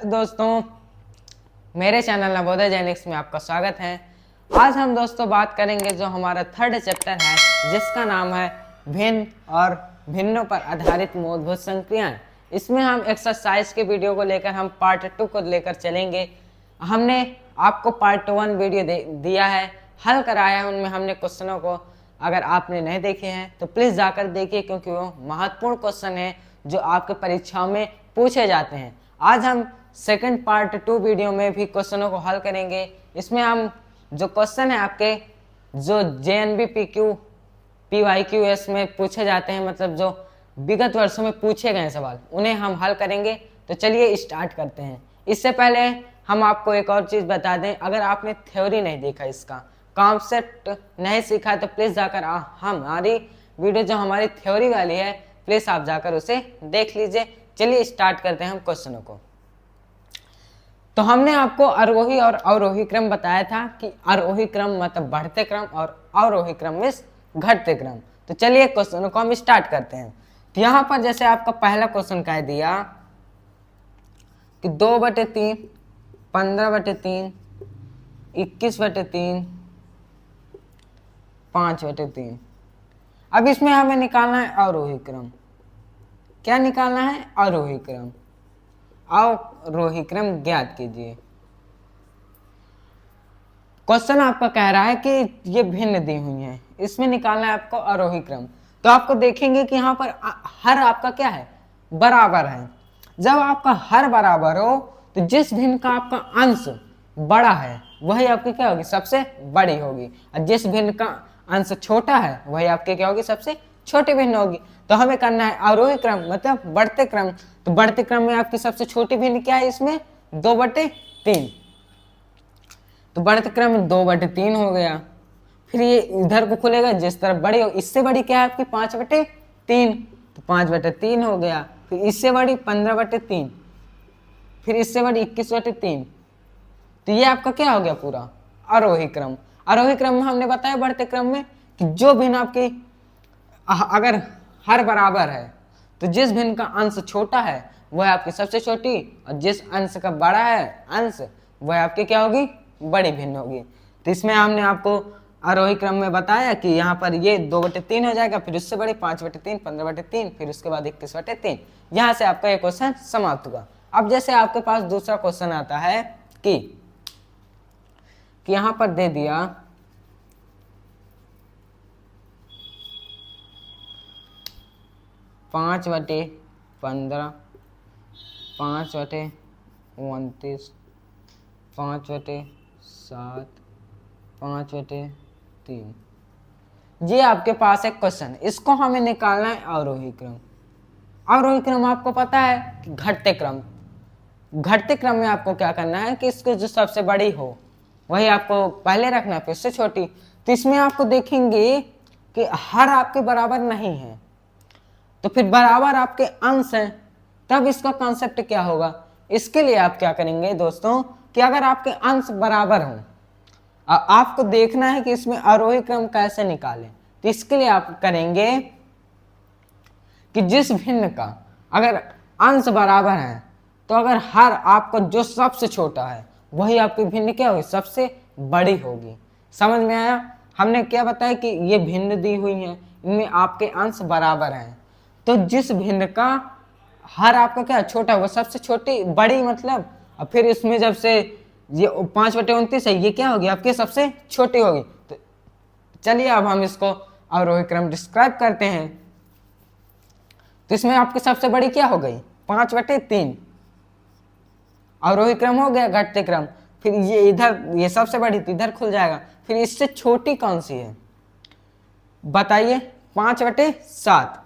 नमस्ते दोस्तों, मेरे चैनल नवोदय जेनिक्स में आपका स्वागत है। आज हम दोस्तों बात करेंगे जो हमारा थर्ड चैप्टर है जिसका नाम है भिन्न और भिन्नों पर आधारित मूलभूत संक्रियाएं। इसमें हम एक्सरसाइज के वीडियो को लेकर हम पार्ट 2 को लेकर चलेंगे। हमने आपको पार्ट 1 वीडियो दिया है, हल कराया है, उनमें हमने क्वेश्चनों को अगर आपने नहीं देखे हैं तो प्लीज़ जाकर देखिए क्योंकि वो महत्वपूर्ण क्वेश्चन है जो आपके परीक्षाओं में पूछे जाते हैं। आज हम सेकंड पार्ट 2 वीडियो में भी क्वेश्चनों को हल करेंगे। इसमें हम जो क्वेश्चन है आपके जो JNB PQ PYQS में पूछे जाते हैं, मतलब जो विगत वर्षों में पूछे गए सवाल, उन्हें हम हल करेंगे। तो चलिए स्टार्ट करते हैं। इससे पहले हम आपको एक और चीज़ बता दें, अगर आपने थ्योरी नहीं देखा, इसका कॉन्सेप्ट नहीं सीखा तो प्लीज़ जाकर हमारी वीडियो जो हमारी थ्योरी वाली है प्लीज़ आप जाकर उसे देख लीजिए। चलिए स्टार्ट करते हैं हम क्वेश्चनों को। तो हमने आपको आरोही और अवरोही क्रम बताया था कि आरोही क्रम मतलब बढ़ते क्रम और अवरोही क्रम में घटते क्रम। तो चलिए क्वेश्चनों को हम स्टार्ट करते हैं। तो यहाँ पर जैसे आपका पहला क्वेश्चन कह दिया कि 2/3, 15/3, 21/3, 5/3। अब इसमें हमें निकालना है अवरोही क्रम। क्या निकालना है? अवरोही क्रम। अवरोही क्रम ज्ञात कीजिए। क्वेश्चन आपका कह रहा है कि ये भिन्न दी हुई है, इसमें निकालना है आपको अवरोही क्रम। तो आपको देखेंगे कि यहाँ पर हर आपका क्या है? बराबर है। जब आपका हर बराबर हो तो जिस भिन्न का आपका अंश बड़ा है वही आपकी क्या होगी? सबसे बड़ी होगी। और जिस भिन्न का अंश छोटा है वही आपके क्या होगी? सबसे छोटी भिन्न होगी। तो हमें करना है अवरोही क्रम मतलब बढ़ते क्रम। तो बढ़ते क्रम में आपकी सबसे छोटी भिन्न क्या है? इसमें 2/3। तो बढ़ते क्रम में 2/3 हो गया। फिर ये इधर को खुलेगा, जिस तरफ बड़ी हो, इससे बड़ी क्या है आपकी? 5/3। तो 5/3 हो गया। फिर इससे बड़ी 15/3, फिर इससे बड़ी 21/3। तो ये आपका क्या हो गया? पूरा आरोही क्रम। आरोही क्रम में हमने बताया बढ़ते क्रम में कि जो भिन्न आपकी अगर हर बराबर है तो जिस भिन्न का अंश छोटा है वह आपकी सबसे छोटी, और जिस अंश का बड़ा है अंश वह आपकी क्या होगी? बड़ी भिन्न होगी। तो इसमें हमने आपको आरोही क्रम में बताया कि यहाँ पर ये 2/3 हो जाएगा, फिर उससे बड़ी 5/3, 15/3, फिर उसके बाद 21/3। यहाँ से आपका ये क्वेश्चन समाप्त हुआ। अब जैसे आपके पास दूसरा क्वेश्चन आता है कि यहाँ पर दे दिया 5/15, 5/29, 5/7, 5/3। ये आपके पास एक क्वेश्चन, इसको हमें निकालना है अवरोही क्रम। अवरोही क्रम आपको पता है कि घटते क्रम। घटते क्रम में आपको क्या करना है कि इसको जो सबसे बड़ी हो वही आपको पहले रखना है, फिर उससे छोटी। तो इसमें आपको देखेंगे कि हर आपके बराबर नहीं है, तो फिर बराबर आपके अंश हैं, तब इसका कॉन्सेप्ट क्या होगा? इसके लिए आप क्या करेंगे दोस्तों कि अगर आपके अंश बराबर हों, आपको देखना है कि इसमें आरोही क्रम कैसे निकालें। तो इसके लिए आप करेंगे कि जिस भिन्न का अगर अंश बराबर है तो अगर हर आपका जो सबसे छोटा है वही आपकी भिन्न क्या होगी? सबसे बड़ी होगी। समझ में आया? हमने क्या बताया कि ये भिन्न दी हुई है, इनमें आपके अंश बराबर हैं, तो जिस भिन्न का हर आपका क्या छोटा वो सबसे छोटी, बड़ी मतलब, और फिर इसमें जब से ये 5/29 है ये क्या होगी? आपकी सबसे छोटी होगी। तो चलिए अब हम इसको अवरोही क्रम डिस्क्राइब करते हैं। तो इसमें आपकी सबसे बड़ी क्या हो गई? 5/3 अवरोही क्रम हो गया। घटते क्रम फिर ये इधर, ये सबसे बड़ी तो इधर खुल जाएगा। फिर इससे छोटी कौन सी है बताइए? 5/7।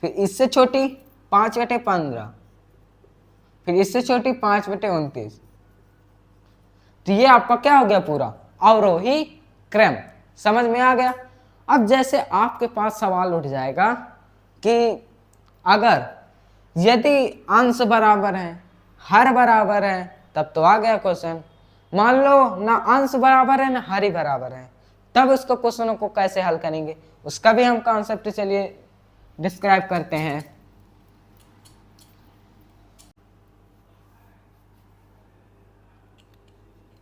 फिर इससे छोटी 5/15, फिर इससे छोटी 5/29। तो ये आपका क्या हो गया? पूरा अवरोही क्रम। समझ में आ गया? अब जैसे आपके पास सवाल उठ जाएगा कि अगर यदि अंश बराबर है, हर बराबर है, तब तो आ गया क्वेश्चन। मान लो ना अंश बराबर है ना हर ही बराबर है, तब उसको क्वेश्चनों को कैसे हल करेंगे उसका भी हम कॉन्सेप्ट चलिए डिस्क्राइब करते हैं।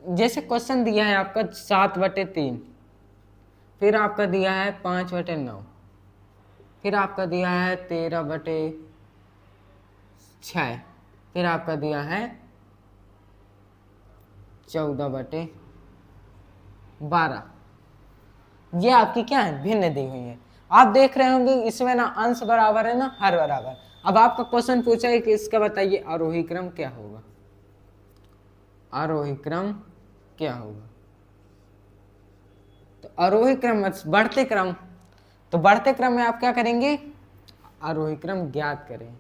जैसे क्वेश्चन दिया है आपका 7/3, फिर आपका दिया है 5/9, फिर आपका दिया है 13/6, फिर आपका दिया है 14/12। ये आपकी क्या है, भिन्न दी हुई है। आप देख रहे होंगे इसमें ना अंश बराबर है ना हर बराबर। अब आपका क्वेश्चन पूछा है कि इसका बताइए आरोही क्रम क्या होगा, आरोही क्रम क्या होगा। तो आरोही क्रम बढ़ते क्रम, तो बढ़ते क्रम में आप क्या करेंगे, आरोही क्रम ज्ञात करें।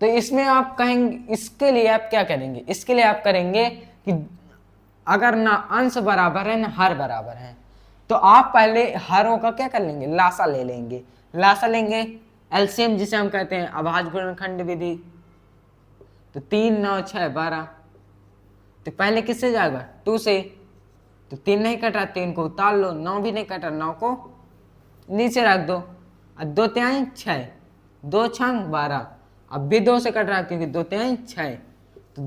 तो इसमें आप कहेंगे, इसके लिए आप क्या करेंगे, इसके लिए आप करेंगे कि अगर ना अंश बराबर है ना हर बराबर है, तो आप पहले हरों का क्या कर लेंगे, लासा ले लेंगे। लासा लेंगे, एलसीएम जिसे हम कहते हैं अभाज्य गुणनखंड विधि। तो 3 9 6 12, तो पहले किससे जाएगा, 2 से। तो 3 नहीं कटा, 3 को उतार लो, 9 भी नहीं कटा, 9 को नीचे रख दो। अब 2 तिहाई 6, 2 छंग 12, अब भी 2 से कट रहा है क्योंकि 2 तिहाई 6, तो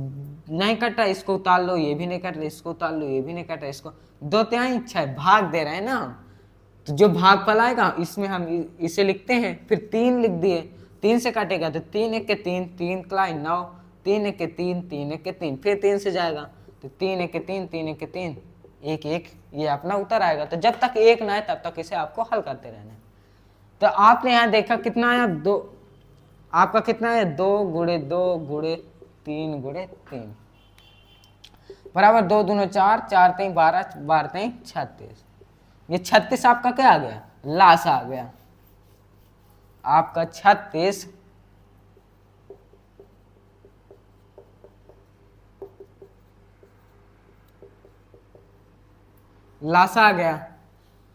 नहीं कट रहा, इसको उतार लो, ये भी नहीं कट रहा, इसको उतार लो, ये भी नहीं कट रहा, इसको 2 तिहाई 6 भाग दे रहे हैं ना हम। तो जो भागफल आएगा इसमें हम इसे लिखते हैं, फिर 3 लिख दिए, 3 से काटेगा तो 3 1 के 3, 3 कलाई 9, 3 1 के 3, 3 1 के 3, फिर 3 से जाएगा तो 3 1 के 3, 3 1 के 3, 1 1, ये अपना उत्तर आएगा। तो जब तक 1 ना आए तब तक इसे आपको हल करते रहना है। तो आपने यहाँ देखा कितना आया, 2, आपका कितना है, 2 गुणे 2 गुणे 3 गुणे 3 बराबर 2 दूनो 4, 4 3 12, 12 3 36। ये 36 आपका क्या आ गया, लासा आ गया आपका 36 लासा आ गया।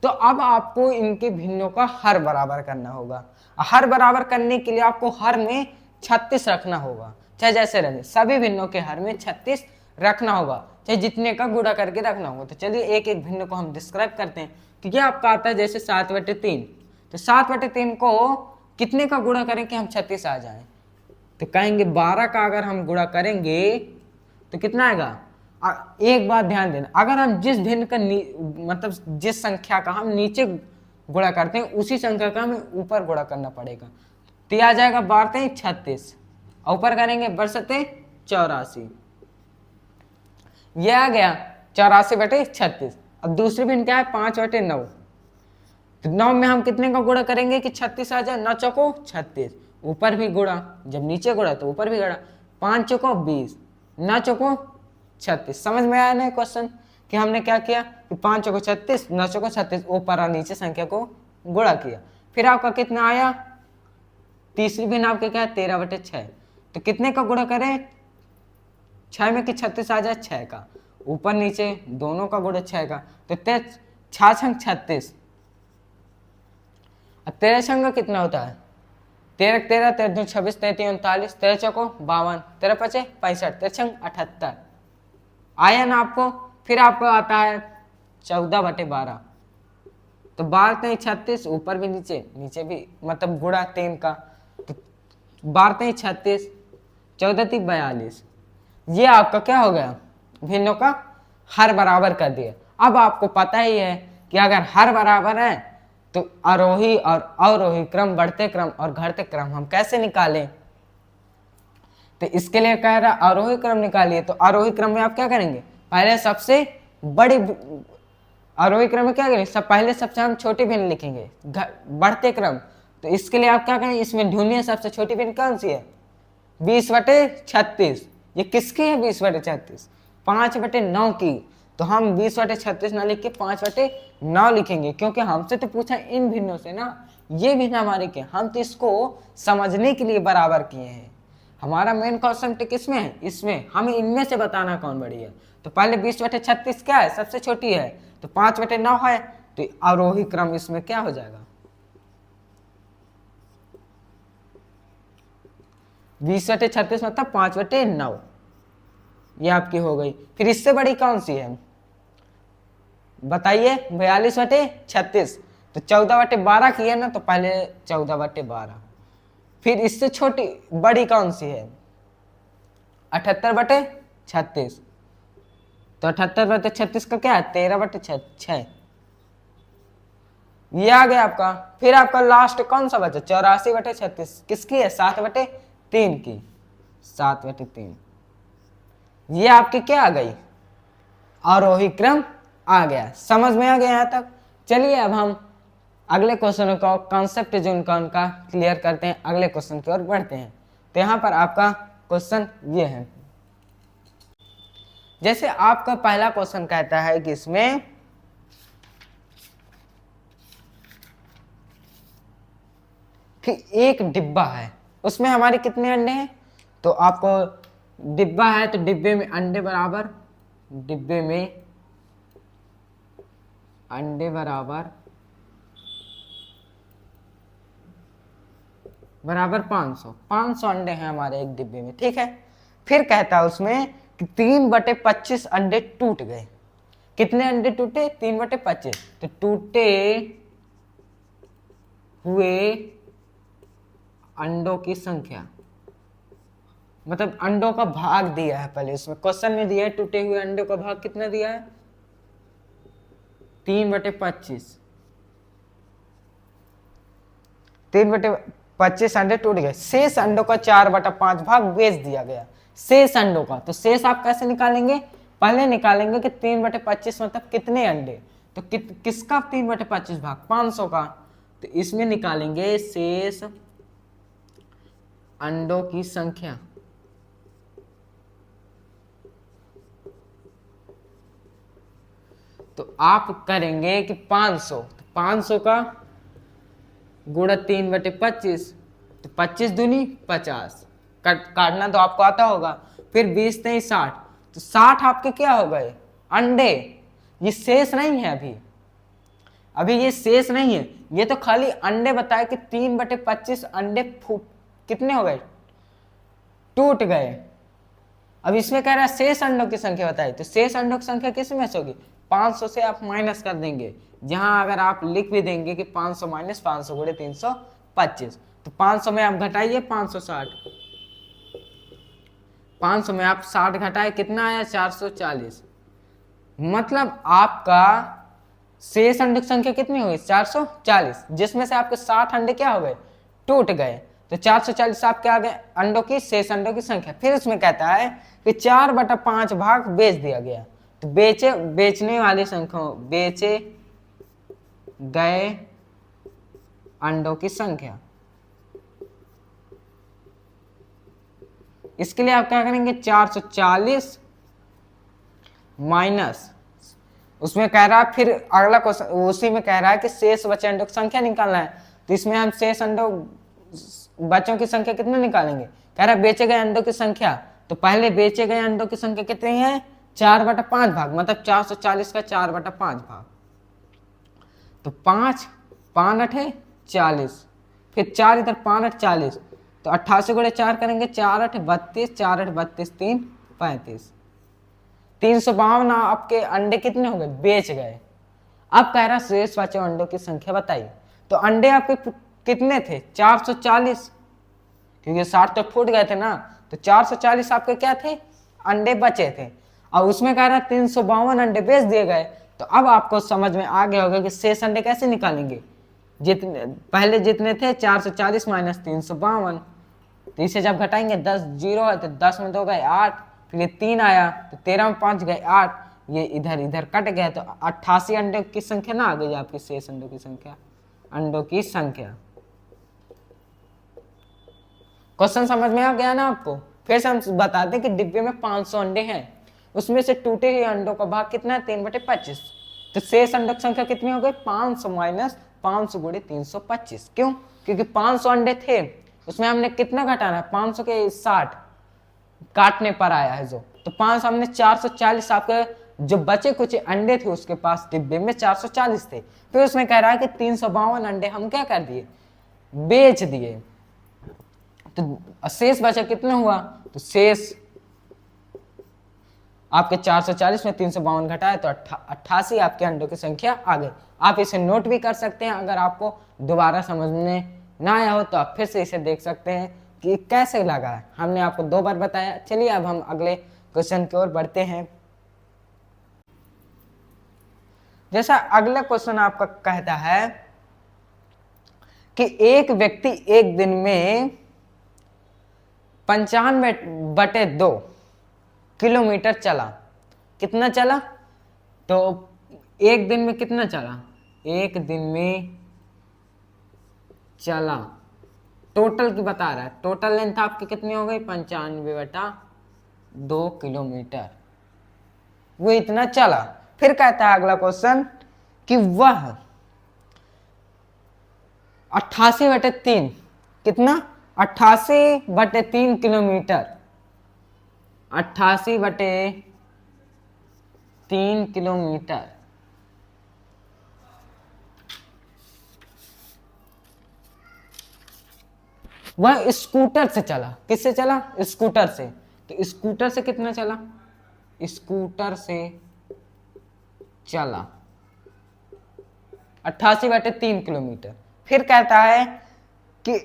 तो अब आपको इनके भिन्नों का हर बराबर करना होगा। हर बराबर करने के लिए आपको हर में 36 रखना होगा, चाहे जैसे रहे, सभी भिन्नों के हर में 36 रखना होगा, चाहे जितने का गुणा करके रखना होगा। तो चलिए एक एक भिन्न को हम डिस्क्राइब करते हैं। तो ये आपका आता है जैसे 7/3, तो 7/3 को कितने का गुणा करें कि हम 36 आ जाए, तो कहेंगे 12 का अगर हम गुणा करेंगे तो कितना आएगा। एक बात ध्यान देना, अगर हम जिस भिन्न का मतलब जिस संख्या का हम नीचे गुणा करते हैं उसी संख्या का हमें ऊपर गुणा करना पड़ेगा। तो यह आ जाएगा 12 36, ऊपर करेंगे 12 84, यह आ गया 84/36। अब दूसरी भिन्न क्या है, 5/9। तो 9 में हम कितने का गुणा करेंगे कि 36 आ जाए, 9 चौको 36, ऊपर भी गुणा, जब नीचे गुणा तो ऊपर भी गुणा, 5 चौको 20, 9 चौको 36। समझ में आया ना क्वेश्चन कि हमने क्या किया कि 5 चौको 36, 9 चौको 36, ऊपर और नीचे संख्या को गुणा किया। फिर आपका कितना आया, तीसरी भिन्न आपके क्या है 13/6। तो कितने का गुणा करें, 6 में कि 36 आ जाए, 6 का, ऊपर नीचे दोनों का गुणा 6 का, तो 6 छंग 36। अब 13 छंग का कितना होता है, 13 13 13 2 26, 33 39, 13 चौको 52, 13 5 65, 13 छंग 78 आया ना आपको। फिर आपको आता है 14/12, तो 12 3 36, ऊपर भी नीचे, नीचे भी मतलब गुणा 3 का, तो 12 3 36, 14 3 42। ये आपका क्या हो गया, भिन्नों का हर बराबर कर दिया। अब आपको पता ही है कि अगर हर बराबर है तो आरोही और अवरोही क्रम, बढ़ते क्रम और घटते क्रम हम कैसे निकालें। तो इसके लिए कह रहा आरोही क्रम निकालिए। तो आरोही क्रम में आप क्या करेंगे, पहले सबसे बड़ी, आरोही क्रम में क्या करेंगे, पहले सबसे हम छोटी भिन्न लिखेंगे। बढ़ते क्रम, तो इसके लिए आप क्या करेंगे, इसमें ढूंढिए सबसे छोटी भिन्न कौन सी है, 20/36। ये किसकी है 20/36, 5/9 की। तो हम 20/36 ना लिख के 5/9 लिखेंगे, क्योंकि हमसे तो पूछा इन भिन्नों से ना, ये भिन्न हमारे के, हम तो इसको समझने के लिए बराबर किए हैं। हमारा मेन कॉन्सेप्ट किसमें है, इसमें हमें इनमें से बताना कौन बड़ी है। तो पहले 20/36 क्या है, सबसे छोटी है, तो 5/9 है, तो आरोही क्रम इसमें क्या हो जाएगा, 20/36 मतलब 5/9, ये आपकी हो गई। फिर इससे बड़ी कौन सी है बताइए, 42/36, तो 14/12 की है ना, तो पहले 14/12। फिर इससे छोटी बड़ी कौन सी है, 78/36। तो 78/36 का क्या है, 13/6। ये आ गया आपका। फिर आपका लास्ट कौन सा बचा, 84/36, किसकी है, 7/3 की, 7/3। ये आपकी क्या आ गई, आरोही क्रम आ गया। समझ में आ गया यहाँ तक। चलिए अब हम अगले क्वेश्चन का कॉन्सेप्ट जो उनका क्लियर करते हैं, अगले क्वेश्चन की ओर बढ़ते हैं। तो यहाँ पर आपका क्वेश्चन ये है, जैसे आपका पहला क्वेश्चन कहता है कि इसमें कि एक डिब्बा है, उसमें हमारे कितने अंडे हैं। तो आपको डिब्बा है तो डिब्बे में अंडे बराबर, डिब्बे में अंडे बराबर 500 अंडे हैं हमारे एक डिब्बे में, ठीक है। फिर कहता है उसमें कि 3/25 अंडे टूट गए। कितने अंडे टूटे, 3/25। तो टूटे हुए अंडों की संख्या, मतलब अंडों का भाग दिया है। पहले उसमें क्वेश्चन में दिया है टूटे हुए अंडों का भाग कितना दिया है, 3/25। 3/25 अंडे टूट गए, शेष अंडों का 4/5 भाग बेच दिया गया। शेष अंडों का, तो शेष आप कैसे निकालेंगे, पहले निकालेंगे कि 3/25 मतलब कितने अंडे। तो किसका 3/25 भाग, 500 का। तो इसमें निकालेंगे शेष अंडों की संख्या। तो आप करेंगे कि 500, तो 500 का गुणा 3/25, तो 25 दूनी 50, काटना तो आपको आता होगा। फिर 20 नहीं 60, तो 60 आपके क्या हो गए, अंडे। ये शेष नहीं है, अभी ये शेष नहीं है, ये तो खाली अंडे बताए कि 3/25 अंडे कितने हो गए, टूट गए। अब इसमें कह रहा है शेष अंडों की संख्या बताई, तो शेष अंडों की संख्या किस में से होगी, 500 से आप माइनस कर देंगे। जहां अगर आप लिख भी देंगे कि 500 माइनस 500 गुणे 325, तो 500 में आप घटाइए 560, 500 में आप 60 घटाए, कितना आया 440। मतलब आपका शेष अंडों की संख्या कितनी हुई, 440, जिसमें से आपके 60 अंडे क्या हो गए, टूट गए। तो 440 आपके आ गए अंडों की, शेष अंडों की संख्या। फिर उसमें कहता है कि 4/5 भाग बेच दिया गया। तो बेचने वाली संख्या, बेचे गए अंडों की संख्या। इसके लिए आप क्या करेंगे, 440 माइनस, उसमें कह रहा है फिर अगला क्वेश्चन उसी में कह रहा है कि शेष बचे अंडों की संख्या निकालना है। तो इसमें हम शेष अंडों बच्चों की संख्या कितने निकालेंगे, कह रहा है बेचे गए अंडों की संख्या। तो पहले बेचे गए अंडों की संख्या कितनी है, 4/5 भाग, मतलब 440 का 4/5 भाग। तो 5 8 40, फिर 4 इधर 5 8 40, तो 88 गुणे 4 करेंगे, 4 8 32, 4 8 32 3 35, 352 आपके अंडे कितने हो गए, बेच गए। अब कह रहा शेष बचे अंडों की संख्या बताइए। तो अंडे आपके कितने थे, 440, क्योंकि 60 तो फूट गए थे ना, तो 440 आपके क्या थे, अंडे बचे थे। और उसमें कह रहा 352 अंडे बेच दिए गए। तो अब आपको समझ में आ गया होगा कि शेष अंडे कैसे निकालेंगे। जितने पहले जितने थे 440 माइनस 352, तो इसे जब घटाएंगे 10 जीरो है, तो 10 में 2 गए 8, फिर ये 3 आया, तो 13 में 5 गए 8, ये इधर इधर कट गया, तो 88 अंडों की संख्या ना आ गई आपकी शेष अंडों की संख्या, अंडों की संख्या। क्वेश्चन समझ में आ गया ना आपको। फिर से हम बताते हैं कि डिब्बे में 500 अंडे हैं, उसमें से टूटे हुए अंडों का भाग कितना है, 3/25। तो शेष अंडों की संख्या कितनी हो गई, 500 माइनस 500 गुणे 325। क्यों, क्योंकि 500 अंडे थे, उसमें हमने कितना घटाना है, 500 के 60 काटने पर आया है जो, तो 500 हमने 440, आपके जो बचे कुछ अंडे थे उसके पास डिब्बे में 440 थे। फिर उसमें कह रहा है कि 352 अंडे हम क्या कर दिए, बेच दिए। तो शेष बचा कितना हुआ, तो शेष आपके 440 में 352 घटाए तो 88 आपके अंडों की संख्या आ गई। आप इसे नोट भी कर सकते हैं, अगर आपको दोबारा समझने ना आया हो तो आप फिर से इसे देख सकते हैं। कि कैसे लगा है, हमने आपको 2 बार बताया। चलिए अब हम अगले क्वेश्चन की ओर बढ़ते हैं। जैसा अगला क्वेश्चन आपका कहता है कि एक व्यक्ति एक दिन में 95/2 किलोमीटर चला। कितना चला? तो एक दिन में कितना चला? एक दिन में चला, टोटल की बता रहा है। टोटल लेंथ आपकी कितनी हो गई? 95/2 किलोमीटर, वो इतना चला। फिर कहता है अगला क्वेश्चन कि वह 88/3 कितना? 88/3 किलोमीटर, 88/3 किलोमीटर वह स्कूटर से चला। किससे चला? स्कूटर से। तो स्कूटर से कितना चला? स्कूटर से चला 88/3 किलोमीटर। फिर कहता है कि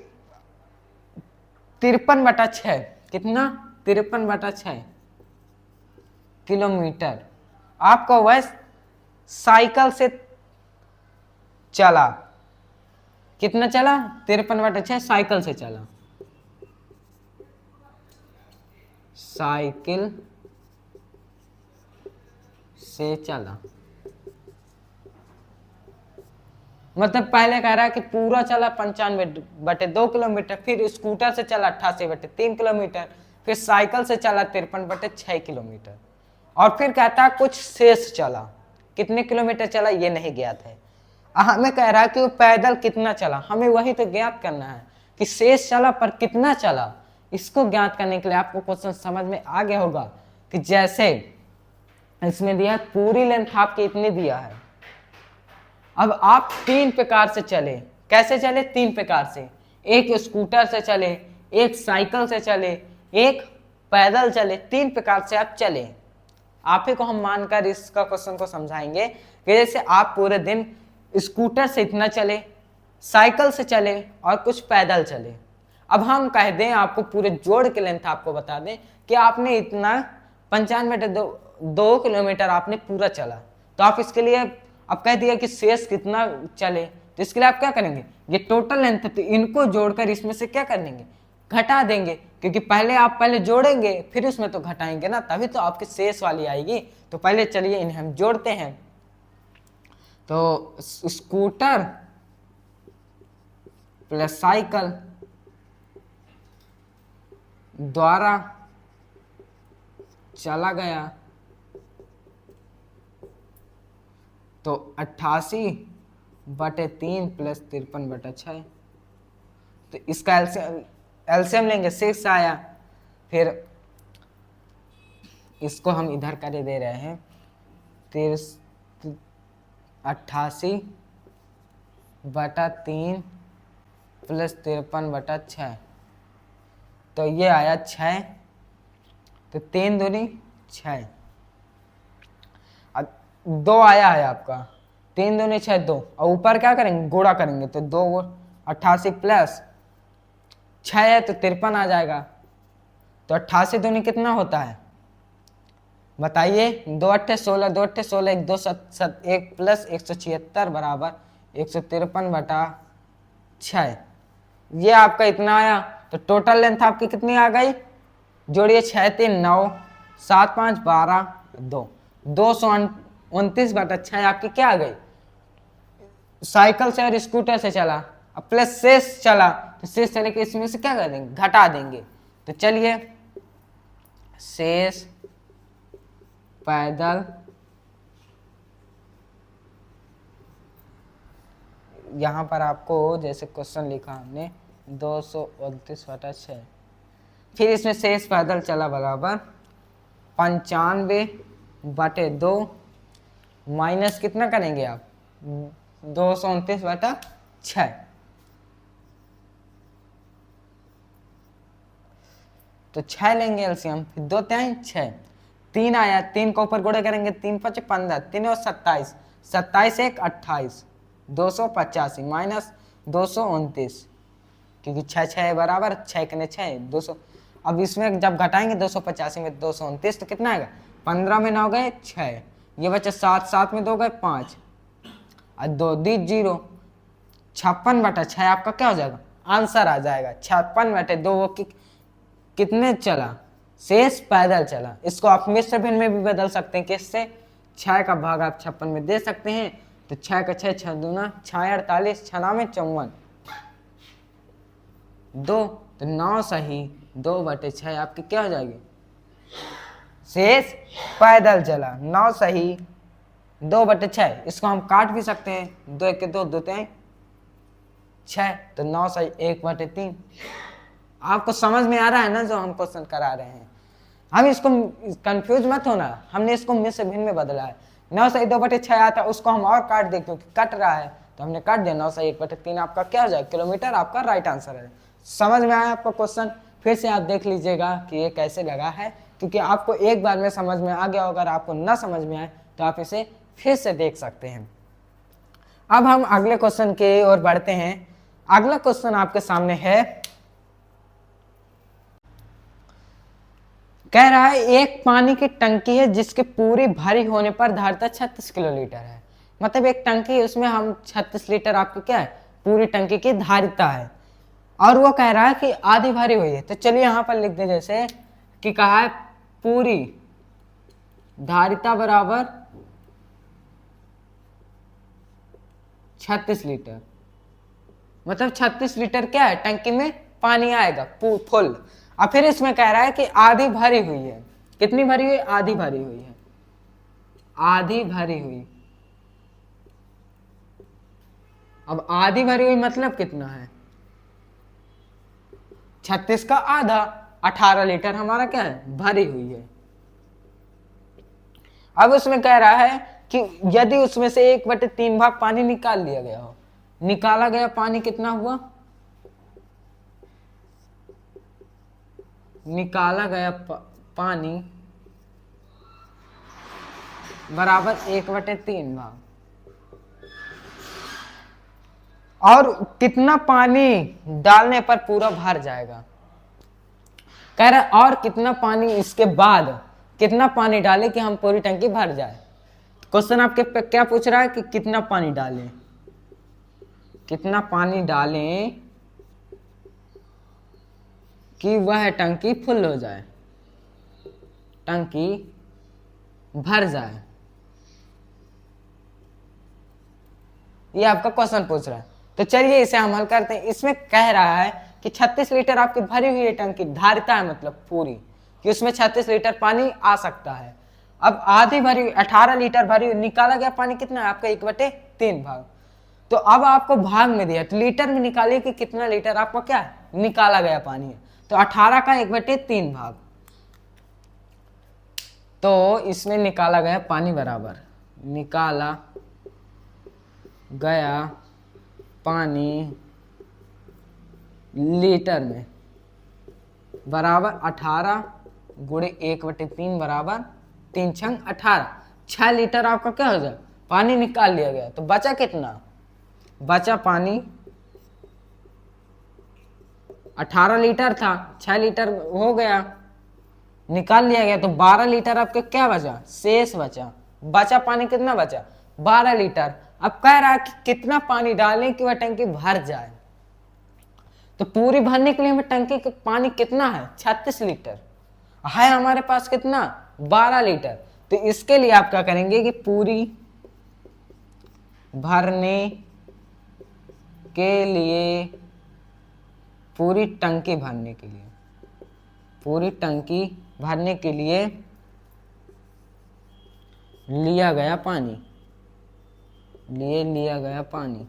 53/6 कितना? 53/6 किलोमीटर आपका वह साइकिल से चला। कितना चला? 53/6 साइकिल से चला। साइकिल से चला मतलब पहले कह रहा है कि पूरा चला 95/2 किलोमीटर, फिर स्कूटर से चला 88/3 किलोमीटर, फिर साइकिल से चला 53/6 किलोमीटर, और फिर कहता है कुछ शेष चला। कितने किलोमीटर चला ये नहीं ज्ञात है। हमें कह रहा है कि वो पैदल कितना चला, हमें वही तो ज्ञात करना है कि शेष चला पर कितना चला। इसको ज्ञात करने के लिए आपको क्वेश्चन समझ में आ गया होगा कि जैसे इसमें दिया पूरी लेंथ आपकी इतनी दिया है, अब आप 3 प्रकार से चले। कैसे चले? 3 प्रकार से, एक स्कूटर से चले, एक साइकिल से चले, एक पैदल चले। 3 प्रकार से आप चले। आप ही को हम मानकर इसका क्वेश्चन को समझाएंगे कि जैसे आप पूरे दिन स्कूटर से इतना चले, साइकिल से चले और कुछ पैदल चले। अब हम कह दें आपको पूरे जोड़ के लेंथ आपको बता दें कि आपने इतना 95/2 किलोमीटर आपने पूरा चला, तो आप इसके लिए अब कह दिया कि शेष कितना चले, तो इसके लिए आप क्या करेंगे? ये टोटल लेंथ है तो इनको जोड़कर इसमें से क्या कर देंगे? घटा देंगे, क्योंकि पहले जोड़ेंगे फिर उसमें तो घटाएंगे ना, तभी तो आपकी शेष वाली आएगी। तो पहले चलिए इन्हें हम जोड़ते हैं। तो स्कूटर प्लस साइकिल द्वारा चला गया तो 88/3 प्लस 53/6। तो इसका एलसीएम लेंगे 6 आया। फिर इसको हम इधर कर दे रहे हैं 88/3 प्लस 53/6, तो ये आया 6। तो 3 दूनी 6, 2 आया है आपका। 3 दूनी 6 2, और ऊपर क्या करेंगे? गुणा करेंगे तो 2 88 प्लस 6 है तो 53 आ जाएगा। तो 88 दूनी कितना होता है बताइए? 2 8 16, 2 8 16, 1 2 7 1 प्लस 176 बराबर 153/6। ये आपका इतना आया। तो टोटल लेंथ आपकी कितनी आ गई? जोड़िए 6 3 9 7 5 12 2 229/6 आपकी क्या आ गई? साइकिल से और स्कूटर से चला, अब प्लस शेष चला, तो शेष चले के इसमें से क्या कर देंगे? घटा देंगे। तो चलिए शेष पैदल यहाँ पर आपको जैसे क्वेश्चन लिखा हमने 229/6, फिर इसमें शेष पैदल चला बराबर 95/2 माइनस कितना करेंगे आप? 229/6। तो 6 लेंगे एलसीएम, फिर 2 3 6, 3 आया, 3 को ऊपर गुणा करेंगे 3 5 15, 3 और 27, 27 1 28, 285 माइनस 229। क्योंकि 6 6 बराबर 6 के 6 200। अब इसमें जब घटाएंगे 285 में 229 तो कितना आएगा, 15 में 9 गए 6, ये बच्चा 7 7 में 2 गए 5 और 2 दी 0। 56/6 आपका क्या हो जाएगा, आंसर आ जाएगा। 56/2 वो कितने चला, शेष पैदल चला। इसको आप मिश्र भिन्न में भी बदल सकते हैं, किससे, 6 का भाग आप 56 में दे सकते हैं, तो 6 का 6 6 दूना 6 48 6 9 54 2, तो 9 सही 2/6 आपकी क्या हो जाएगी, शेष पैदल चला। 9 सही 2/6, इसको हम काट भी सकते हैं, 2 के 2 2 6, तो 9 सही 1/3। आपको समझ में आ रहा है ना जो हम क्वेश्चन करा रहे हैं। हम इसको कंफ्यूज मत होना, हमने इसको मिश्र भिन्न में बदला है। 9 सही 2/6 आता है, उसको हम और काट दे क्योंकि कट रहा है तो हमने काट दिया। 9 सही 1/3 आपका क्या हो जाएगा, किलोमीटर आपका राइट आंसर है। समझ में आया आपको क्वेश्चन, फिर से आप देख लीजिएगा कि ये कैसे लगा है, क्योंकि आपको एक बार में समझ में आ गया, अगर आपको ना समझ में आए तो आप इसे फिर से देख सकते हैं। अब हम अगले क्वेश्चन की ओर बढ़ते हैं। अगला क्वेश्चन आपके सामने है, कह रहा है एक पानी की टंकी है जिसके पूरी भरी होने पर धारिता 36 किलोलीटर है। मतलब एक टंकी है, उसमें हम 36 लीटर आपकी क्या है, पूरी टंकी की धारिता है, और वो कह रहा है कि आधी भरी हुई है। तो चलिए यहाँ पर लिख दे, जैसे कि कहा है पूरी धारिता बराबर 36 लीटर, मतलब 36 लीटर क्या है, टंकी में पानी आएगा फुल। और फिर इसमें कह रहा है कि आधी भरी हुई है। कितनी भरी हुई, आधी भरी हुई है, आधी भरी हुई। अब आधी भरी हुई मतलब कितना है, 36 का आधा, 18 लीटर हमारा क्या है, भरी हुई है। अब उसमें कह रहा है कि यदि उसमें से 1/3 भाग पानी निकाल लिया गया हो, निकाला गया पानी कितना हुआ, निकाला गया पानी बराबर 1/3 भाग, और कितना पानी डालने पर पूरा भर जाएगा। कह रहा है और कितना पानी, इसके बाद कितना पानी डालें कि हम पूरी टंकी भर जाए। क्वेश्चन आपके क्या पूछ रहा है कि कितना पानी डालें, कितना पानी डालें कि वह टंकी फुल हो जाए, टंकी भर जाए। ये आपका क्वेश्चन पूछ रहा है। तो चलिए इसे हम हल करते हैं। इसमें कह रहा है कि 36 लीटर आपकी भरी हुई है टंकी, धारिता है मतलब पूरी, कि उसमें 36 लीटर पानी आ सकता है। अब आधी भरी हुई 18 लीटर भरी हुई, निकाला गया पानी कितना है आपका 1/3 भाग। तो अब आपको भाग में दिया तो लीटर में निकालिए कि कितना लीटर आपको क्या है, निकाला गया पानी है। तो 18 का 1/3 भाग, तो इसमें निकाला गया पानी बराबर, निकाला गया पानी लीटर में बराबर 18 गुणे 1/3 बराबर 3 छंग 18, 6 लीटर आपका क्या हो जाए, पानी निकाल लिया गया। तो बचा कितना, बचा पानी 18 लीटर था, 6 लीटर हो गया, निकाल लिया गया, तो 12 लीटर आपके क्या बचा, शेष बचा। बचा पानी कितना बचा, 12 लीटर। अब कह रहा है कि कितना पानी डालें कि वह टंकी भर जाए। तो पूरी भरने के लिए हमें टंकी का पानी कितना है, 36 लीटर है, हमारे पास कितना 12 लीटर। तो इसके लिए आप क्या करेंगे कि पूरी भरने के लिए, पूरी टंकी भरने के लिए, पूरी टंकी भरने के लिए लिया गया पानी, लिया गया पानी,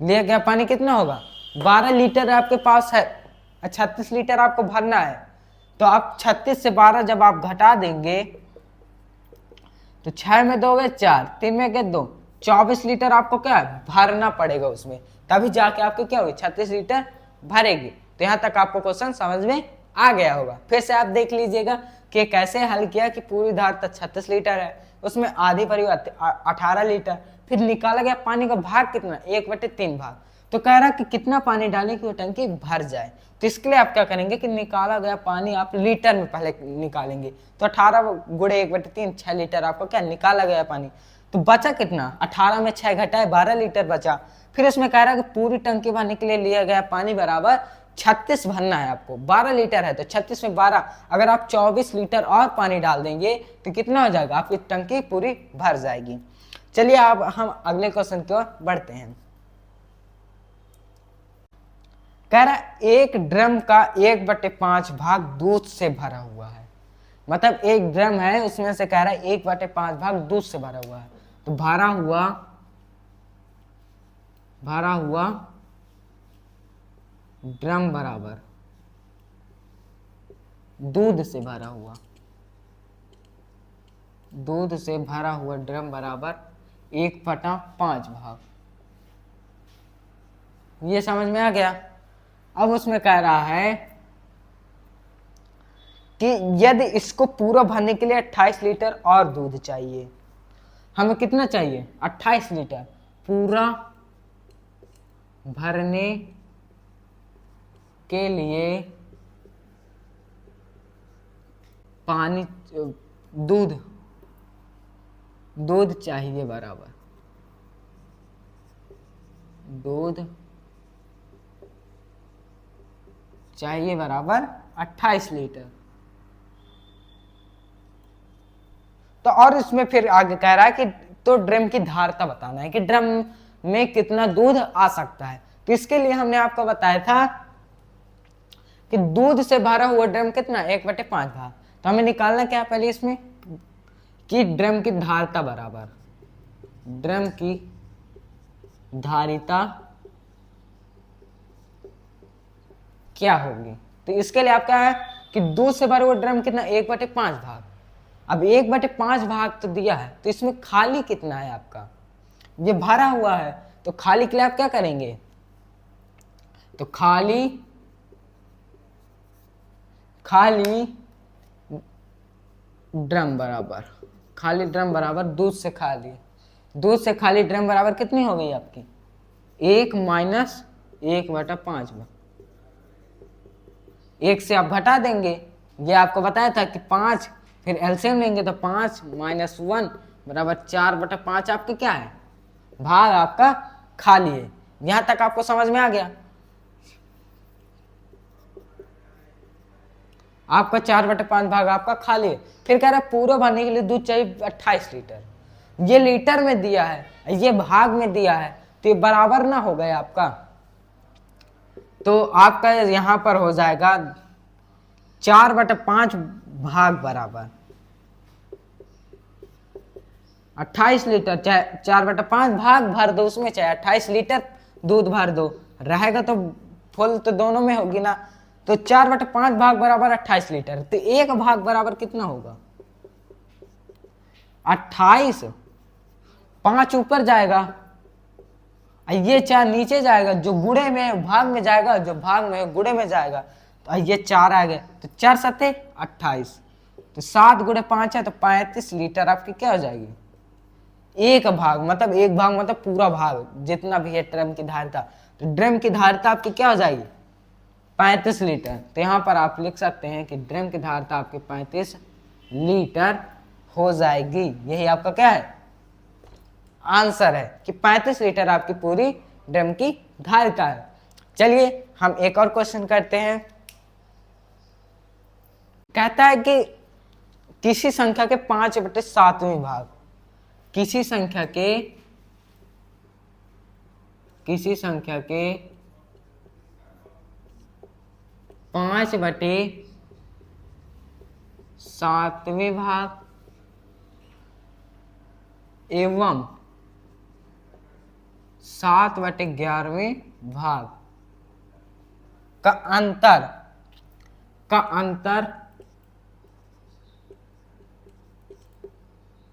लिया गया पानी कितना होगा, 12 लीटर आपके पास है, 36 लीटर आपको भरना है। तो आप 36 से 12 जब आप घटा देंगे तो 6 में 2 गए 4, 3 में गए 2, 24 लीटर आपको क्या है भरना पड़ेगा उसमें, तभी जाके आपको क्या होगी 36 लीटर भरेगी। तो यहाँ तक आपको क्वेश्चन समझ में आ गया होगा। फिर से आप देख लीजिएगा कि कैसे हल किया कि पूरी धारिता 36 लीटर है, उसमें आधी भरी 18 लीटर, फिर निकाला गया पानी का भाग कितना, 1/3 भाग। तो कह रहा है कि कितना पानी डालें कि वो टंकी भर जाए। तो इसके लिए आप क्या करेंगे कि निकाला गया पानी आप लीटर में पहले निकालेंगे। तो 18 गुणे 1/3 6 लीटर आपका क्या निकाला गया पानी। तो बचा कितना, 18 में 6 घटाए 12 लीटर बचा। फिर इसमें कह रहा है कि पूरी टंकी भरने के लिए लिया गया पानी बराबर 36 भरना है आपको। 12 लीटर है तो 36 में 12, अगर आप 24 लीटर और पानी डाल देंगे तो कितना हो जाएगा, आपकी टंकी पूरी भर जाएगी। चलिए अब हम अगले क्वेश्चन की ओर बढ़ते हैं। कह रहा है एक ड्रम का 1/5 भाग दूध से भरा हुआ है। मतलब एक ड्रम है, उसमें से कह रहा है 1/5 भाग दूध से भरा हुआ है। तो भरा हुआ ड्रम बराबर दूध से भरा हुआ ड्रम बराबर 1/5 भाग। ये समझ में आ गया। अब उसमें कह रहा है कि यदि इसको पूरा भरने के लिए 28 लीटर और दूध चाहिए। हमें कितना चाहिए, 28 लीटर पूरा भरने के लिए पानी दूध चाहिए बराबर, दूध चाहिए बराबर 28 लीटर। तो और इसमें फिर आगे कह रहा है कि तो ड्रम की धारता बताना है कि ड्रम में कितना दूध आ सकता है। तो इसके लिए हमने आपको बताया था कि दूध से भरा हुआ ड्रम कितना, 1/5 भाग। तो हमें निकालना क्या है पहले इसमें कि ड्रम की धारिता बराबर ड्रम की धारिता क्या होगी। तो इसके लिए आप क्या है कि दूध से भरा हुआ ड्रम कितना, 1/5 भाग। अब 1/5 भाग तो दिया है, तो इसमें खाली कितना है आपका, ये भरा हुआ है। तो खाली के लिए आप क्या करेंगे, तो खाली ड्रम बराबर दूध से खाली ड्रम बराबर कितनी हो गई आपकी, 1 माइनस 1/5 भाग। 1 से आप घटा देंगे, ये आपको बताया था कि 5, फिर एलसीएम लेंगे तो 5 माइनस 1 बराबर 4/5 आपके क्या है, भाग आपका खाली है। यहां तक आपको समझ में आ गया। आपका 4/5 भाग आपका खाली है। फिर कह रहा है पूरा भरने के लिए दूध चाहिए 28 लीटर। ये लीटर में दिया है, ये भाग में दिया है, तो ये बराबर ना हो गया आपका। तो आपका यहां पर हो जाएगा 4/5 भाग बराबर 28 लीटर, चाहे 4/5 भाग भर दो उसमें, चाहे 28 लीटर दूध भर दो, रहेगा तो फुल तो दोनों में होगी ना। तो 4/5 भाग बराबर 28 लीटर। तो एक भाग बराबर कितना होगा, 28, 5 ऊपर जाएगा, ये 4 नीचे जाएगा, जो गुणे में भाग में जाएगा, जो भाग में गुणे में जाएगा। तो ये 4 आ गए, तो 4 सत्ते 28, तो 7 गुणे 5 है तो 35 लीटर आपकी क्या हो जाएगी, एक भाग मतलब पूरा भाग जितना भी है ड्रम की धारिता। तो ड्रम की धारिता आपकी क्या हो जाएगी, 35 लीटर। तो यहाँ पर आप लिख सकते हैं कि ड्रम की धारिता आपकी 35 लीटर हो जाएगी। यही आपका क्या है, आंसर है कि 35 लीटर आपकी पूरी ड्रम की धारिता है। चलिए हम एक और क्वेश्चन करते हैं। कहता है कि किसी संख्या के 5/7वें भाग, किसी संख्या के 5/7वें भाग एवं 7/11वें भाग का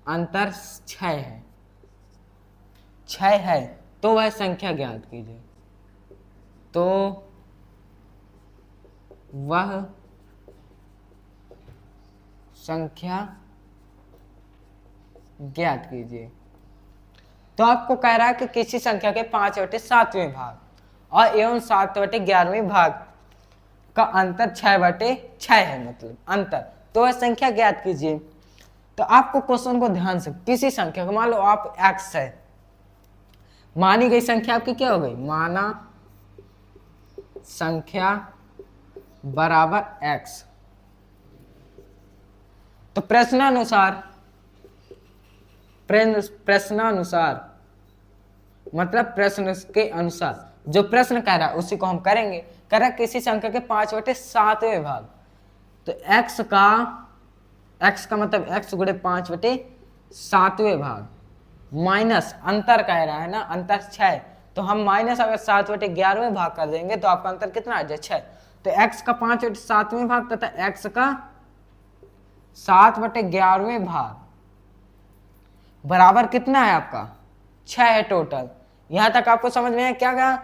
अंतर 6 है, तो वह संख्या ज्ञात कीजिए। तो वह संख्या ज्ञात कीजिए। तो आपको कह रहा है कि किसी संख्या के 5/7वें भाग और एवं 7/11वें भाग का अंतर 6/6 है, मतलब अंतर। तो वह संख्या ज्ञात कीजिए। तो आपको क्वेश्चन को ध्यान से, किसी संख्या को मान लो आप x है, मानी गई संख्या आपकी क्या हो गई, माना संख्या बराबर x। तो प्रश्नानुसार मतलब प्रश्न के अनुसार जो प्रश्न कह रहा है उसी को हम करेंगे। कह रहा है किसी संख्या के 5/7वें भाग, तो x का मतलब x गुणे 5/7वें भाग माइनस अंतर कह रहा है ना, अंतर 6। तो हम माइनस अगर 7/11वें भाग कर देंगे तो आपका अंतर कितना आ जाए, 6। तो x का 5/7वें भाग तथा x का 7/11वें भाग बराबर कितना है आपका, 6 है टोटल। यहां तक आपको समझ में आया क्या कहा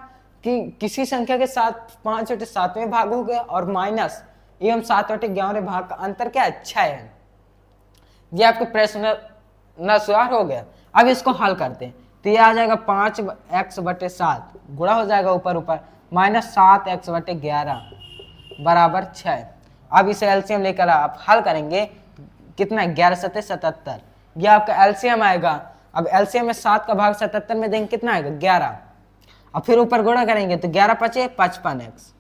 कि किसी संख्या के 5/7वें भाग हो गया और माइनस एवं 7/11वें भाग का अंतर क्या है, 6 है। ये आपके प्रश्न अनुसार हो गया। अब इसको हल करते हैं तो ये आ जाएगा 5x/7 गुणा हो जाएगा ऊपर ऊपर माइनस 7x/11 बराबर 6। अब इसे एलसीएम लेकर आप हल करेंगे, कितना 11×7=77, ये आपका एलसीएम आएगा। अब एलसीएम में 7 का भाग 77 में देंगे कितना आएगा, 11। अब फिर ऊपर गुणा करेंगे तो 11×5 = 55x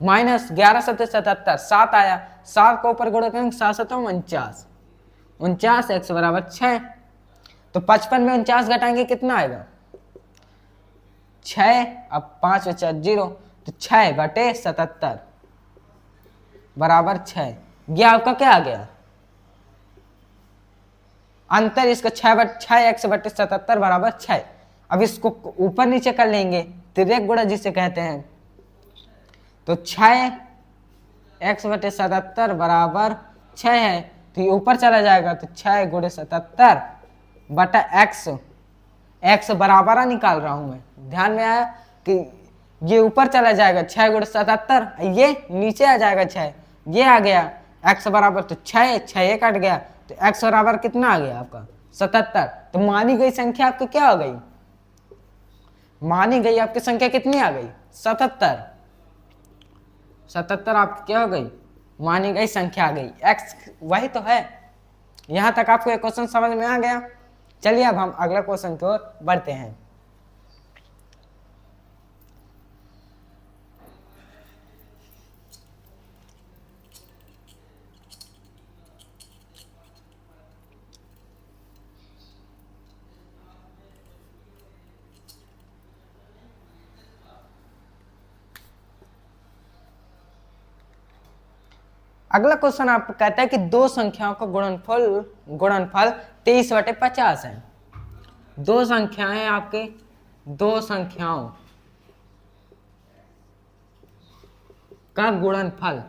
माइनस 11×7=77, 7 आया, 7 को ऊपर गुणा करेंगे 7×7 = 49x बराबर 6। तो 55 में 49 घटाएंगे कितना आएगा, 6। अब 5 बचा 0, तो 6/77 बराबर 6। ये आपका क्या आ गया, अंतर इसका 6x/77 बराबर 6। अब इसको ऊपर नीचे कर लेंगे, तिर्यक गुणा जिसे कहते हैं। तो 6x/77 बराबर 6 है, तो ये ऊपर चला जाएगा, तो 6×77/x, x बराबर निकाल रहा हूं मैं, ध्यान में आया कि ये ऊपर चला जाएगा 6×77, ये नीचे आ जाएगा 6, ये आ गया x बराबर, तो 6 ये कट गया, तो x बराबर कितना आ गया आपका, 77। तो मानी गई संख्या आपकी क्या हो गई, मानी गई आपकी संख्या कितनी आ गई, 77। 77 आपकी क्या हो गई, मानी गई संख्या आ गई, x वही तो है। यहां तक आपको एक क्वेश्चन समझ में आ गया। चलिए अब हम अगला क्वेश्चन की ओर बढ़ते हैं। अगला क्वेश्चन आपको कहता है कि दो संख्याओं का गुणनफल 23/50 है। दो संख्याएं आपके, दो संख्याओं का गुणनफल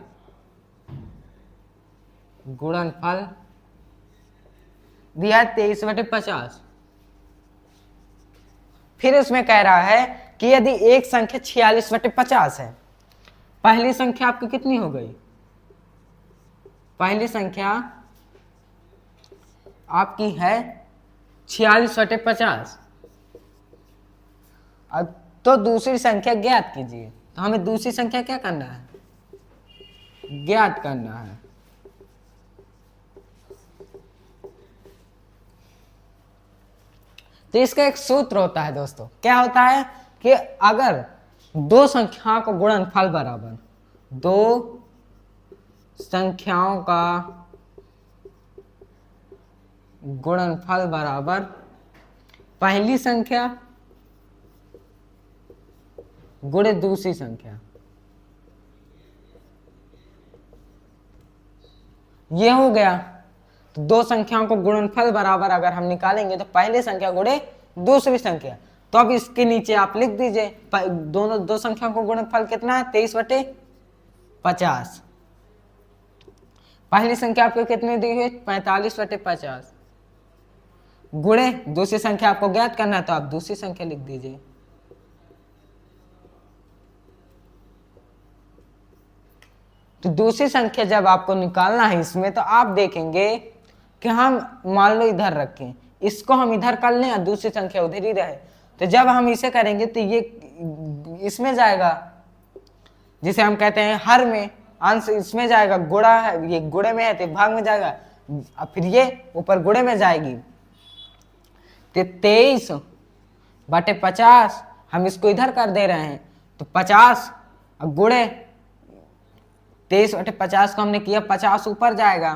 दिया 23/50। फिर इसमें कह रहा है कि यदि एक संख्या 46/50 है, पहली संख्या आपकी कितनी हो गई, पहली संख्या आपकी है 46/50। अब तो दूसरी संख्या ज्ञात कीजिए। तो हमें दूसरी संख्या क्या करना है, ज्ञात करना है। तो इसका एक सूत्र होता है दोस्तों, क्या होता है कि अगर दो संख्याओं का गुणनफल बराबर, दो संख्याओं का गुणनफल बराबर पहली संख्या गुणे दूसरी संख्या, ये हो गया। तो दो संख्याओं को गुणनफल बराबर अगर हम निकालेंगे तो पहली संख्या गुणे दूसरी संख्या। तो अब इसके नीचे आप लिख दीजिए दोनों दो संख्याओं को गुणनफल कितना है, 23/50। पहली संख्या आपको कितनी दी हुई, 45/50 गुणे दूसरी संख्या आपको ज्ञात करना है, तो आप दूसरी संख्या लिख दीजिए। तो दूसरी संख्या जब आपको निकालना है इसमें, तो आप देखेंगे कि हम मान लो इधर रखें इसको हम इधर कर लें और दूसरी संख्या उधर ही रहे। तो जब हम इसे करेंगे तो ये इसमें जाएगा, जिसे हम कहते हैं हर में, अंश इसमें जाएगा, गुणा है, ये गुणे में है तो भाग में जाएगा, और फिर ये ऊपर गुणे में जाएगी। तो 23/50 हम इसको इधर कर दे रहे हैं, तो 50 गुणे 23/50 को हमने किया, 50 ऊपर जाएगा,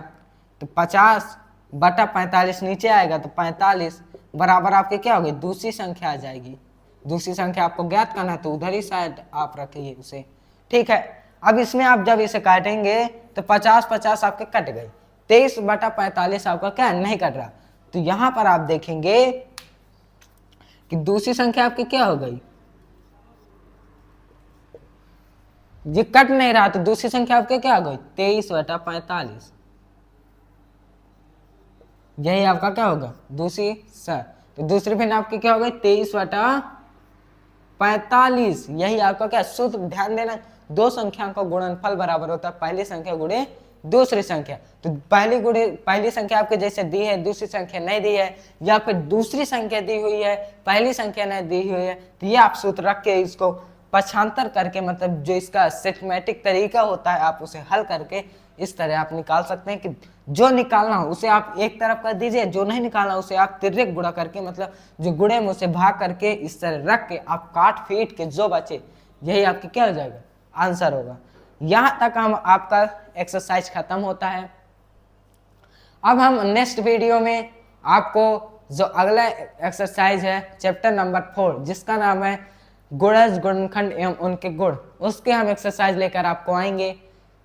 तो 50/45 नीचे आएगा, तो 45 बराबर आपके क्या होगी, दूसरी संख्या आ जाएगी। दूसरी संख्या आपको ज्ञात करना है तो उधर ही शायद आप रखिए उसे, ठीक है। अब इसमें आप जब इसे काटेंगे तो 50-50 आपके कट गए, 23/45 आपका क्या नहीं कट रहा। तो यहां पर आप देखेंगे कि दूसरी संख्या आपकी क्या हो गई, ये कट नहीं रहा, तो दूसरी संख्या आपके क्या हो गई, 23/45। यही आपका क्या होगा दूसरी तो दूसरी भिन्न आपकी क्या हो गई, 23/45। यही आपका क्या सूत्र, ध्यान देना, दो संख्याओं का गुणनफल बराबर होता है पहली संख्या गुणे दूसरी संख्या। तो पहली संख्या आपके जैसे दी है, दूसरी संख्या नहीं दी है, या फिर दूसरी संख्या दी हुई है, पहली संख्या नहीं दी हुई है, तो ये आप सूत्र रख के इसको पक्षांतर करके, मतलब जो इसका सिस्टमैटिक तरीका होता है, आप उसे हल करके इस तरह आप निकाल सकते हैं कि जो निकालना हो उसे आप एक तरफ कर दीजिए, जो नहीं निकालना उसे आप तिर्यक गुणा करके, मतलब जो गुणे में उसे भाग करके इस तरह रख के आप काट पीट के जो बचे यही आपके क्या हो जाएगा, आंसर होगा। यहाँ तक हम आपका एक्सरसाइज खत्म होता है। अब हम नेक्स्ट वीडियो में आपको जो अगला एक्सरसाइज है चैप्टर नंबर 4, जिसका नाम है गुणज, गुणनखंड एवं उनके गुण, उसके हम एक्सरसाइज लेकर आपको आएंगे।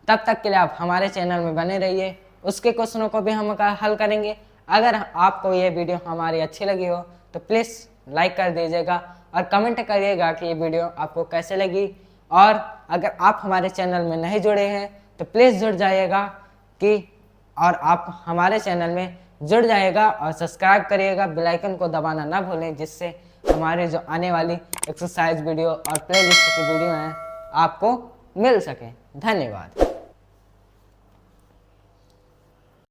तब तक के लिए आप हमारे चैनल में बने रहिए, उसके क्वेश्चनों को भी हम हल करेंगे। अगर आपको ये वीडियो हमारी अच्छी लगी हो तो प्लीज़ लाइक कर दीजिएगा और कमेंट करिएगा कि ये वीडियो आपको कैसे लगी। और अगर आप हमारे चैनल में नहीं जुड़े हैं तो प्लीज़ जुड़ जाइएगा और आप हमारे चैनल में जुड़ जाइएगा और सब्सक्राइब करिएगा, बेल आइकन को दबाना ना भूलें, जिससे हमारे जो आने वाली एक्सरसाइज वीडियो और प्लेलिस्ट की वीडियो हैं आपको मिल सके। धन्यवाद।